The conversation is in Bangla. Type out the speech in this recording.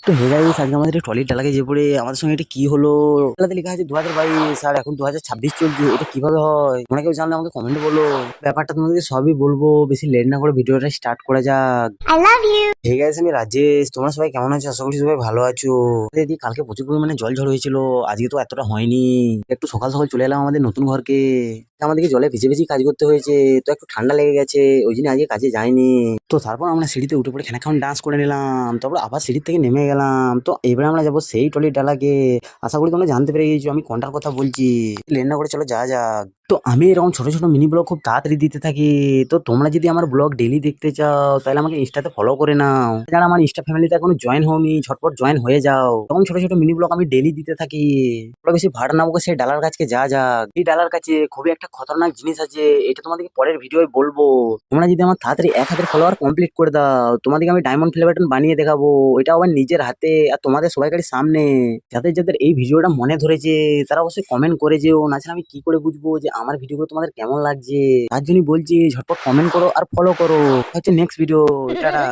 তো হে গাইস, আজকে আমাদের ট্রলির ডালাকে যে পড়ে আমাদের সঙ্গে এটা কি হলো। ডালাতে লেখা আছে 2022 আর এখন 2026 চলছে। এটা কিভাবে হয়? তোমরা কেউ জানলে আমাকে কমেন্টে বলো। ব্যাপারটা তোমাদেরকে সবই বলবো, বেশি লেট না করে ভিডিওটা স্টার্ট করা যাক। I love you. Hey guys, আমি রাজেশ। তোমরা সবাই কেমন আছো? আশা করি সবাই ভালো আছো। দিদি, কালকে প্রচুর পরিমাণে জল ঝড় হয়েছিল, আজকে তো এতটা হয়নি। একটু সকাল সকাল চলে এলাম আমাদের নতুন ঘরকে। আমাদেরকে জলে ভিজে ভিজে কাজ করতে হয়েছে, তো একটু ঠান্ডা লেগে গেছে, ওই জন্য আজকে কাজে যাইনি। তো তারপর আমরা সিঁড়িতে উঠে পড়ে খানিকক্ষণ ডান্স করে নিলাম, তারপর আবার সিঁড়ি থেকে নেমে গেলাম। তো এবারে আমরা যাবো সেই টলির ডালাকে। আশা করি তোমরা জানতে পেরে গেছো আমি কোনটার কথা বলছি। লেট না করে চলো যাওয়া যাক। তো আমি এরকম ছোট ছোট মিনি ব্লগ খুব তাড়াতাড়ি দিতে থাকি। তো তোমরা যদি আমার ব্লগ ডেইলি দেখতে চাও তাহলে আমাকে ইনস্টাতে ফলো করে নাও। যারা আমার ইনস্টা ফ্যামিলিতে এখনো জয়েন হওনি, ঝটপট জয়েন হয়ে যাও। এরকম ছোট ছোট মিনি ব্লগ আমি ডেইলি দিতে থাকি। তোমরা বেশি ভাড়া না বকে সেই ডালার কাছে যা যাক। এই ডালার কাছে খুবই একটা খতরনাক জিনিস আছে, এটা তোমাদেরকে পরের ভিডিওয় বলবো। তোমরা যদি আমার তাড়াতাড়ি 1000 ফলোয়ার কমপ্লিট করে দাও, তোমাদেরকে আমি ডায়মন্ড ফ্লে বাটন বানিয়ে দেখাবো। এটা আবার নিজের হাতে আর তোমাদের সবাইকার সামনে। যাদের যাদের এই ভিডিওটা মনে ধরেছে তারা অবশ্যই কমেন্ট করে যেও, না ছাড়া আমি কি করে বুঝবো যে আমার ভিডিওগুলো তোমাদের কেমন লাগছে। তার জন্যই বলছি ঝটপট কমেন্ট করো আর ফলো করো। হচ্ছে নেক্সট ভিডিও। টাটা।